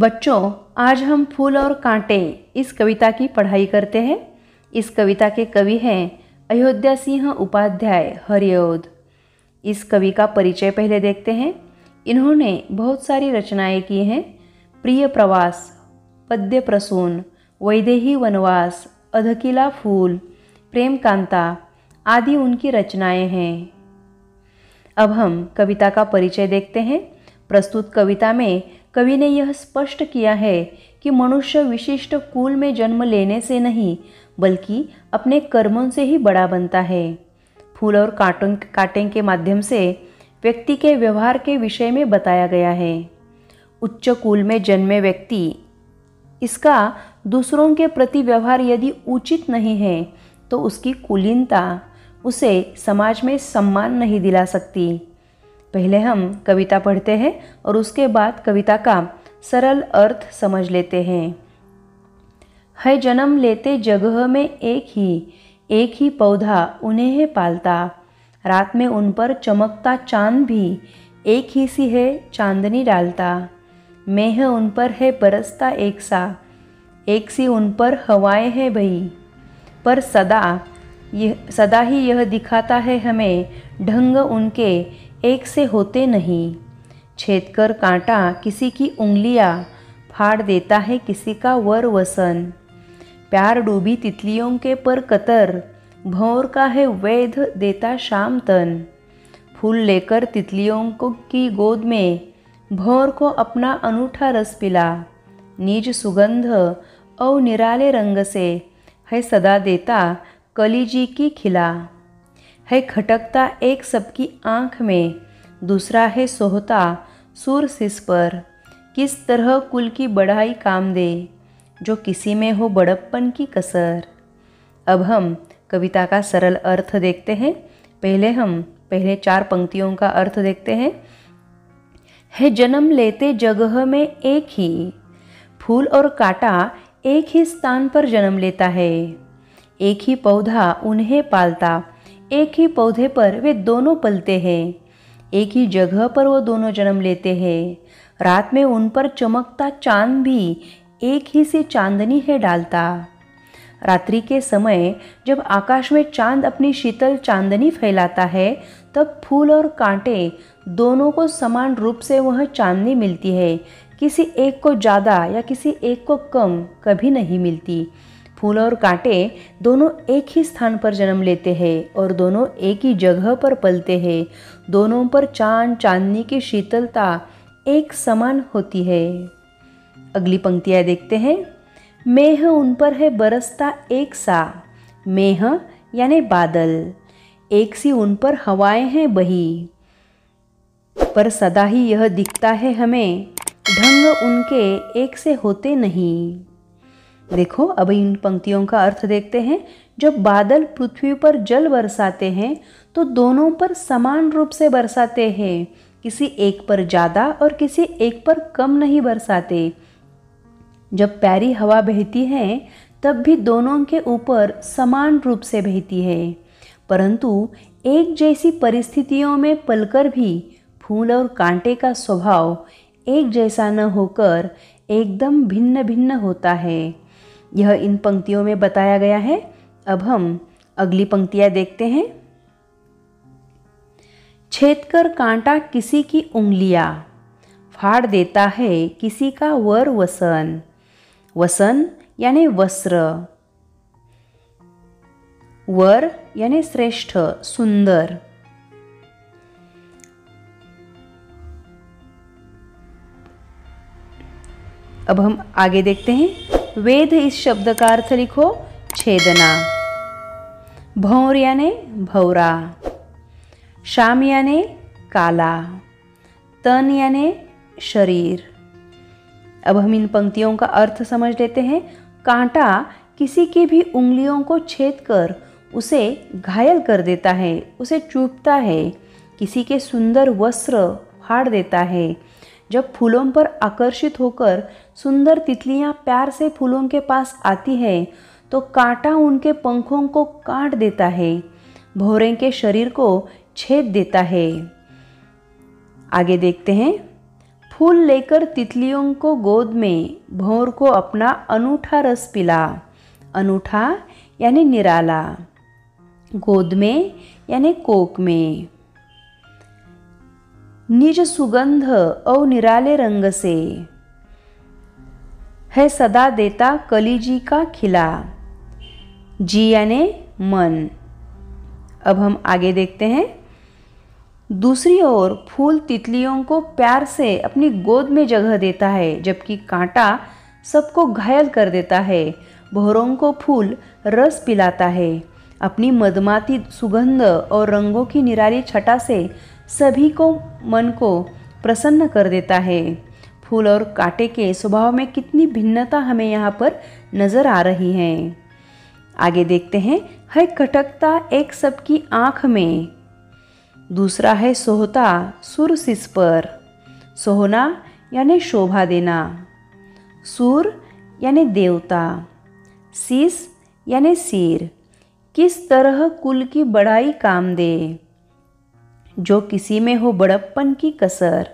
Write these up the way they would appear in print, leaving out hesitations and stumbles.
बच्चों, आज हम फूल और कांटे इस कविता की पढ़ाई करते हैं। इस कविता के कवि हैं अयोध्या सिंह उपाध्याय हरिऔध। इस कवि का परिचय पहले देखते हैं। इन्होंने बहुत सारी रचनाएं की हैं। प्रिय प्रवास, पद्य प्रसून, वैदेही वनवास, अधकिला फूल, प्रेम कांता आदि उनकी रचनाएं हैं। अब हम कविता का परिचय देखते हैं। प्रस्तुत कविता में कवि ने यह स्पष्ट किया है कि मनुष्य विशिष्ट कुल में जन्म लेने से नहीं बल्कि अपने कर्मों से ही बड़ा बनता है। फूल और कांटे के माध्यम से व्यक्ति के व्यवहार के विषय में बताया गया है। उच्च कुल में जन्मे व्यक्ति इसका दूसरों के प्रति व्यवहार यदि उचित नहीं है तो उसकी कुलीनता उसे समाज में सम्मान नहीं दिला सकती। पहले हम कविता पढ़ते हैं और उसके बाद कविता का सरल अर्थ समझ लेते हैं। है जन्म लेते जगह में एक ही पौधा उन्हें है पालता, रात में उन पर चमकता चांद भी एक ही सी है चांदनी डालता। मेह उन पर है बरसता एक सी उन पर हवाएं है बही, पर सदा ही यह दिखाता है हमें ढंग उनके एक से होते नहीं। छेद कर कांटा किसी की उंगलियां, फाड़ देता है किसी का वर वसन। प्यार डूबी तितलियों के पर कतर, भौर का है वैध देता शाम तन। फूल लेकर तितलियों को की गोद में, भौर को अपना अनूठा रस पिला। निज सुगंध और निराले रंग से है सदा देता कलीजी की खिला। है खटकता एक सबकी आँख में, दूसरा है सोहता सूर सिस पर। किस तरह कुल की बढ़ाई काम दे, जो किसी में हो बड़प्पन की कसर। अब हम कविता का सरल अर्थ देखते हैं। पहले 4 पंक्तियों का अर्थ देखते हैं। है जन्म लेते जगह में एक ही, फूल और कांटा एक ही स्थान पर जन्म लेता है। एक ही पौधा उन्हें पालता, एक ही पौधे पर वे दोनों पलते हैं। एक ही जगह पर वो दोनों जन्म लेते हैं। रात में उन पर चमकता चांद भी एक ही सी चांदनी है डालता। रात्रि के समय जब आकाश में चांद अपनी शीतल चांदनी फैलाता है तब फूल और कांटे दोनों को समान रूप से वह चांदनी मिलती है। किसी एक को ज़्यादा या किसी एक को कम कभी नहीं मिलती। फूल और कांटे दोनों एक ही स्थान पर जन्म लेते हैं और दोनों एक ही जगह पर पलते हैं। दोनों पर चांद चांदनी की शीतलता एक समान होती है। अगली पंक्तियाँ देखते हैं। मेह उन पर है बरसता एक सा, मेह यानी बादल, एक सी उन पर हवाएं हैं बही, पर सदा ही यह दिखता है हमें ढंग उनके एक से होते नहीं। देखो, अब इन पंक्तियों का अर्थ देखते हैं। जब बादल पृथ्वी पर जल बरसाते हैं तो दोनों पर समान रूप से बरसाते हैं, किसी एक पर ज़्यादा और किसी एक पर कम नहीं बरसाते। जब प्यारी हवा बहती है तब भी दोनों के ऊपर समान रूप से बहती है, परंतु एक जैसी परिस्थितियों में पलकर भी फूल और कांटे का स्वभाव एक जैसा न होकर एकदम भिन्न भिन्न होता है। यह इन पंक्तियों में बताया गया है। अब हम अगली पंक्तियां देखते हैं। छेद कर कांटा किसी की उंगलियां, फाड़ देता है किसी का वर वसन। वसन यानी वस्त्र, वर यानी श्रेष्ठ सुंदर। अब हम आगे देखते हैं। वेद इस शब्द का अर्थ लिखो छेदना। भौर यानी भौरा, शाम यानी काला, तन यानी शरीर। अब हम इन पंक्तियों का अर्थ समझ लेते हैं। कांटा किसी की भी उंगलियों को छेद कर उसे घायल कर देता है, उसे चूभता है। किसी के सुंदर वस्त्र फाड़ देता है। जब फूलों पर आकर्षित होकर सुंदर तितलियां प्यार से फूलों के पास आती है तो कांटा उनके पंखों को काट देता है, भौरे के शरीर को छेद देता है। आगे देखते हैं। फूल लेकर तितलियों को गोद में भंवर को अपना अनूठा रस पिला। अनूठा यानी निराला, गोद में यानी कोक में। निज सुगंध और निराले रंग से है सदा देता कलीजी का खिला। जी यानी मन। अब हम आगे देखते हैं। दूसरी ओर फूल तितलियों को प्यार से अपनी गोद में जगह देता है, जबकि कांटा सबको घायल कर देता है। भंवरों को फूल रस पिलाता है। अपनी मदमाती सुगंध और रंगों की निराली छटा से सभी को मन को प्रसन्न कर देता है। फूल और कांटे के स्वभाव में कितनी भिन्नता हमें यहाँ पर नजर आ रही है। आगे देखते हैं। है खटकता एक सबकी आँख में। दूसरा है सोहता सुर सिस पर। सोहना यानी शोभा देना, सुर यानी देवता, सिस यानी सिर। किस तरह कुल की बड़ाई काम दे, जो किसी में हो बड़प्पन की कसर।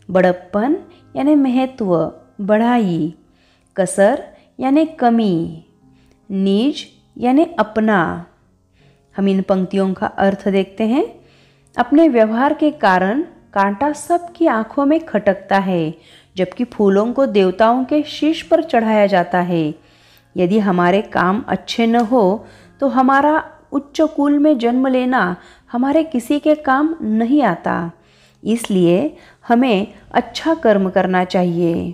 बड़प्पन यानी महत्व, बढ़ाई। कसर यानी कमी। निज यानी अपना। हम इन पंक्तियों का अर्थ देखते हैं। अपने व्यवहार के कारण कांटा सबकी आंखों में खटकता है, जबकि फूलों को देवताओं के शीश पर चढ़ाया जाता है। यदि हमारे काम अच्छे न हो तो हमारा उच्च कुल में जन्म लेना हमारे किसी के काम नहीं आता। इसलिए हमें अच्छा कर्म करना चाहिए।